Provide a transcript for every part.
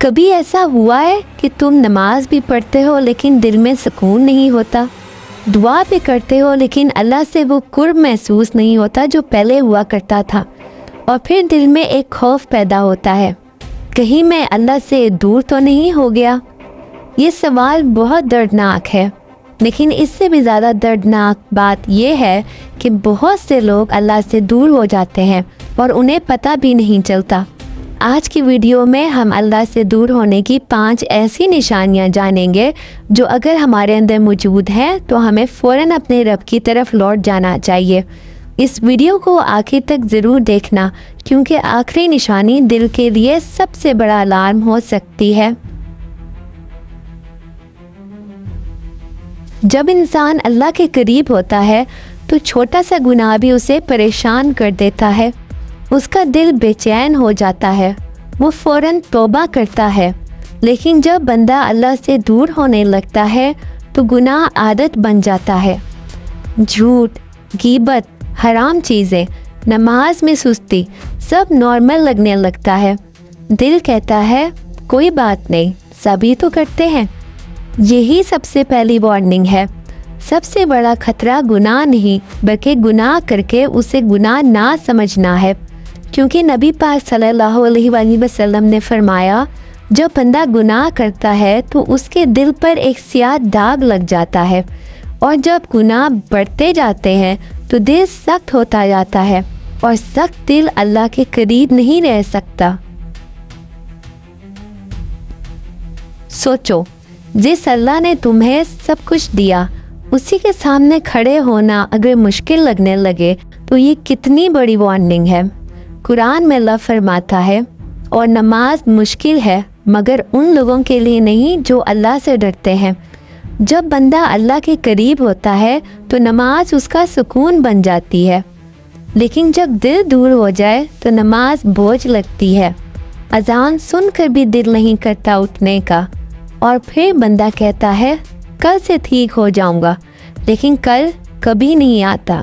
کبھی ایسا ہوا ہے کہ تم نماز بھی پڑھتے ہو لیکن دل میں سکون نہیں ہوتا، دعا بھی کرتے ہو لیکن اللہ سے وہ قرب محسوس نہیں ہوتا جو پہلے ہوا کرتا تھا، اور پھر دل میں ایک خوف پیدا ہوتا ہے، کہیں میں اللہ سے دور تو نہیں ہو گیا؟ یہ سوال بہت دردناک ہے، لیکن اس سے بھی زیادہ دردناک بات یہ ہے کہ بہت سے لوگ اللہ سے دور ہو جاتے ہیں اور انہیں پتہ بھی نہیں چلتا۔ آج کی ویڈیو میں ہم اللہ سے دور ہونے کی 5 ایسی نشانیاں جانیں گے جو اگر ہمارے اندر موجود ہیں تو ہمیں فوراً اپنے رب کی طرف لوٹ جانا چاہیے۔ اس ویڈیو کو آخر تک ضرور دیکھنا، کیونکہ آخری نشانی دل کے لیے سب سے بڑا الارم ہو سکتی ہے۔ جب انسان اللہ کے قریب ہوتا ہے تو چھوٹا سا گناہ بھی اسے پریشان کر دیتا ہے، اس کا دل بے چین ہو جاتا ہے، وہ فوراً توبہ کرتا ہے۔ لیکن جب بندہ اللہ سے دور ہونے لگتا ہے تو گناہ عادت بن جاتا ہے۔ جھوٹ، غیبت، حرام چیزیں، نماز میں سستی، سب نارمل لگنے لگتا ہے۔ دل کہتا ہے کوئی بات نہیں، سبھی تو کرتے ہیں۔ یہی سب سے پہلی وارننگ ہے۔ سب سے بڑا خطرہ گناہ نہیں بلکہ گناہ کر کے اسے گناہ نہ سمجھنا ہے، کیونکہ نبی پاک صلی اللہ علیہ وآلہ وسلم نے فرمایا جب بندہ گناہ کرتا ہے تو اس کے دل پر ایک سیاہ داغ لگ جاتا ہے، اور جب گناہ بڑھتے جاتے ہیں تو دل سخت ہوتا جاتا ہے، اور سخت دل اللہ کے قریب نہیں رہ سکتا۔ سوچو، جس اللہ نے تمہیں سب کچھ دیا اسی کے سامنے کھڑے ہونا اگر مشکل لگنے لگے تو یہ کتنی بڑی وارننگ ہے۔ قرآن میں اللہ فرماتا ہے، اور نماز مشکل ہے مگر ان لوگوں کے لیے نہیں جو اللہ سے ڈرتے ہیں۔ جب بندہ اللہ کے قریب ہوتا ہے تو نماز اس کا سکون بن جاتی ہے، لیکن جب دل دور ہو جائے تو نماز بوجھ لگتی ہے۔ اذان سن کر بھی دل نہیں کرتا اٹھنے کا، اور پھر بندہ کہتا ہے کل سے ٹھیک ہو جاؤں گا، لیکن کل کبھی نہیں آتا۔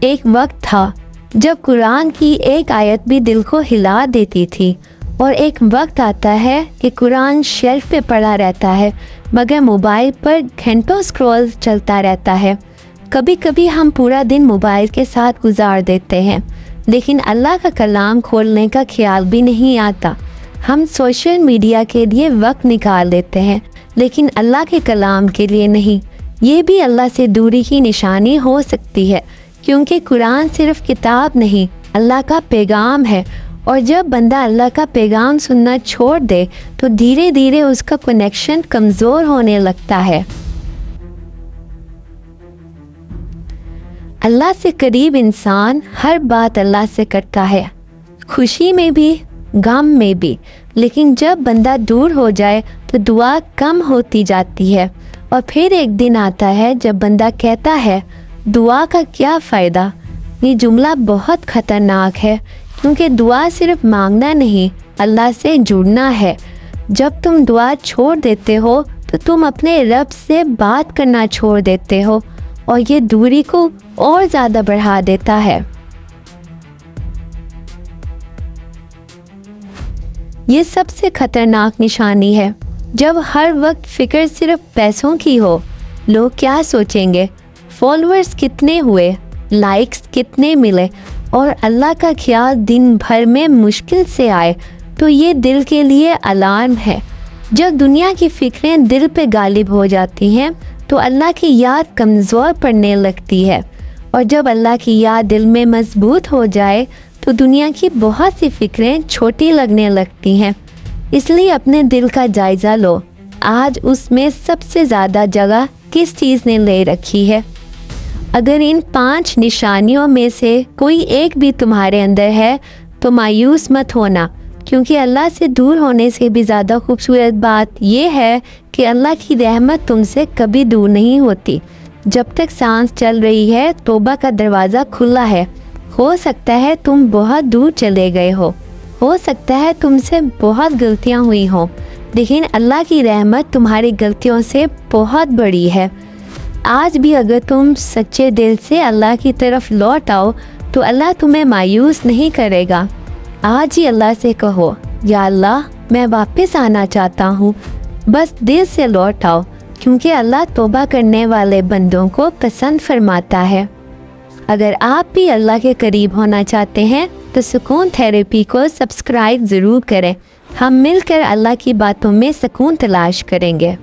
ایک وقت تھا جب قرآن کی ایک آیت بھی دل کو ہلا دیتی تھی، اور ایک وقت آتا ہے کہ قرآن شیلف پہ پڑا رہتا ہے مگر موبائل پر گھنٹوں سکرول چلتا رہتا ہے۔ کبھی کبھی ہم پورا دن موبائل کے ساتھ گزار دیتے ہیں، لیکن اللہ کا کلام کھولنے کا خیال بھی نہیں آتا۔ ہم سوشل میڈیا کے لیے وقت نکال دیتے ہیں، لیکن اللہ کے کلام کے لیے نہیں۔ یہ بھی اللہ سے دوری کی نشانی ہو سکتی ہے، کیونکہ قرآن صرف کتاب نہیں، اللہ کا پیغام ہے، اور جب بندہ اللہ کا پیغام سننا چھوڑ دے تو دھیرے دھیرے اس کا کنیکشن کمزور ہونے لگتا ہے۔ اللہ سے قریب انسان ہر بات اللہ سے کرتا ہے، خوشی میں بھی، غم میں بھی، لیکن جب بندہ دور ہو جائے تو دعا کم ہوتی جاتی ہے، اور پھر ایک دن آتا ہے جب بندہ کہتا ہے دعا کا کیا فائدہ۔ یہ جملہ بہت خطرناک ہے، کیونکہ دعا صرف مانگنا نہیں، اللہ سے جڑنا ہے۔ جب تم دعا چھوڑ دیتے ہو تو تم اپنے رب سے بات کرنا چھوڑ دیتے ہو، اور یہ دوری کو اور زیادہ بڑھا دیتا ہے۔ یہ سب سے خطرناک نشانی ہے جب ہر وقت فکر صرف پیسوں کی ہو۔ لوگ کیا سوچیں گے، فالوورز کتنے ہوئے، لائکس کتنے ملے، اور اللہ کا خیال دن بھر میں مشکل سے آئے تو یہ دل کے لیے الارم ہے۔ جب دنیا کی فکریں دل پہ غالب ہو جاتی ہیں تو اللہ کی یاد کمزور پڑنے لگتی ہے، اور جب اللہ کی یاد دل میں مضبوط ہو جائے تو دنیا کی بہت سی فکریں چھوٹی لگنے لگتی ہیں۔ اس لیے اپنے دل کا جائزہ لو، آج اس میں سب سے زیادہ جگہ کس چیز نے لے رکھی ہے۔ اگر ان 5 نشانیوں میں سے کوئی ایک بھی تمہارے اندر ہے تو مایوس مت ہونا، کیونکہ اللہ سے دور ہونے سے بھی زیادہ خوبصورت بات یہ ہے کہ اللہ کی رحمت تم سے کبھی دور نہیں ہوتی۔ جب تک سانس چل رہی ہے توبہ کا دروازہ کھلا ہے۔ ہو سکتا ہے تم بہت دور چلے گئے ہو سکتا ہے تم سے بہت غلطیاں ہوئی ہوں، لیکن اللہ کی رحمت تمہاری غلطیوں سے بہت بڑی ہے۔ آج بھی اگر تم سچے دل سے اللہ کی طرف لوٹ آؤ تو اللہ تمہیں مایوس نہیں کرے گا۔ آج ہی اللہ سے کہو یا اللہ میں واپس آنا چاہتا ہوں، بس دل سے لوٹ آؤ، کیونکہ اللہ توبہ کرنے والے بندوں کو پسند فرماتا ہے۔ اگر آپ بھی اللہ کے قریب ہونا چاہتے ہیں تو سکون تھیراپی کو سبسکرائب ضرور کریں۔ ہم مل کر اللہ کی باتوں میں سکون تلاش کریں گے۔